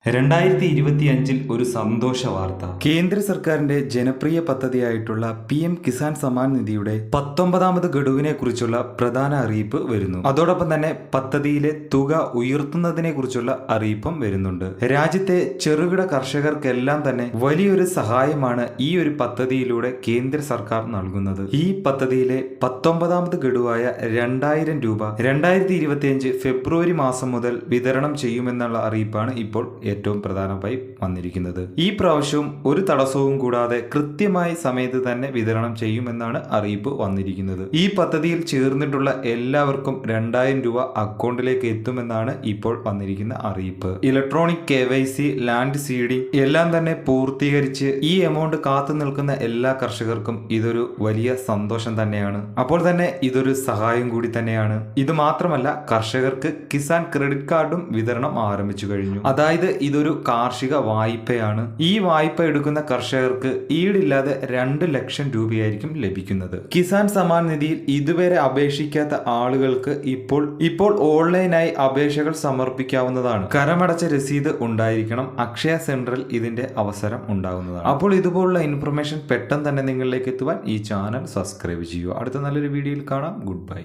2025 ഒരു സന്തോഷ വാർത്ത. കേന്ദ്ര സർക്കാരിന്റെ ജനപ്രിയ പദ്ധതിയായിട്ടുള്ള PM കിസാൻ സമ്മാൻ നിധിയുടെ 19ാമത് ഗഡുവിനെ കുറിച്ചുള്ള പ്രധാന അറിയിപ്പ് വരുന്നു. അതോടൊപ്പം തന്നെ പദ്ധതിയിലെ തുക ഉയർത്തുന്നതിനെ കുറിച്ചുള്ള അറിയിപ്പും വരുന്നുണ്ട്. രാജ്യത്തെ ചെറുകിട കർഷകർക്കെല്ലാം തന്നെ വലിയൊരു സഹായമാണ് ഈ ഒരു പദ്ധതിയിലൂടെ കേന്ദ്ര സർക്കാർ നൽകുന്നത്. ഈ പദ്ധതിയിലെ 19ാമത് ഗഡുവായ 2000 രൂപ 2025 ഫെബ്രുവരി മാസം മുതൽ വിതരണം ചെയ്യുമെന്നുള്ള അറിയിപ്പാണ് ഇപ്പോൾ ഏറ്റവും പ്രധാനമായി വന്നിരിക്കുന്നത്. ഈ പ്രാവശ്യവും ഒരു തടസ്സവും കൂടാതെ കൃത്യമായ സമയത്ത് തന്നെ വിതരണം ചെയ്യുമെന്നാണ് അറിയിപ്പ് വന്നിരിക്കുന്നത്. ഈ പദ്ധതിയിൽ ചേർന്നിട്ടുള്ള എല്ലാവർക്കും 2000 രൂപ അക്കൗണ്ടിലേക്ക് എത്തുമെന്നാണ് ഇപ്പോൾ വന്നിരിക്കുന്ന അറിയിപ്പ്. ഇലക്ട്രോണിക് KYC, ലാൻഡ് സീഡിംഗ് എല്ലാം തന്നെ പൂർത്തീകരിച്ച് ഈ എമൗണ്ട് കാത്തു നിൽക്കുന്ന എല്ലാ കർഷകർക്കും ഇതൊരു വലിയ സന്തോഷം തന്നെയാണ്. അപ്പോൾ തന്നെ ഇതൊരു സഹായം കൂടി തന്നെയാണ്. ഇത് മാത്രമല്ല, കർഷകർക്ക് കിസാൻ ക്രെഡിറ്റ് കാർഡും വിതരണം ആരംഭിച്ചു കഴിഞ്ഞു. അതായത് ഇതൊരു കാർഷിക വായ്പയാണ്. ഈ വായ്പ എടുക്കുന്ന കർഷകർക്ക് ഈടില്ലാതെ 2 ലക്ഷം രൂപയായിരിക്കും ലഭിക്കുന്നത്. കിസാൻ സമ്മാൻ നിധിയിൽ ഇതുവരെ അപേക്ഷിക്കാത്ത ആളുകൾക്ക് ഇപ്പോൾ ഓൺലൈനായി അപേക്ഷകൾ സമർപ്പിക്കാവുന്നതാണ്. കരമടച്ച രസീത് ഉണ്ടായിരിക്കണം. അക്ഷയ സെന്ററിൽ ഇതിന്റെ അവസരം ഉണ്ടാകുന്നതാണ്. അപ്പോൾ ഇതുപോലുള്ള ഇൻഫർമേഷൻ പെട്ടെന്ന് തന്നെ നിങ്ങളിലേക്ക് എത്തുവാൻ ഈ ചാനൽ സബ്സ്ക്രൈബ് ചെയ്യുക. അടുത്ത നല്ലൊരു വീഡിയോയിൽ കാണാം. Good bye.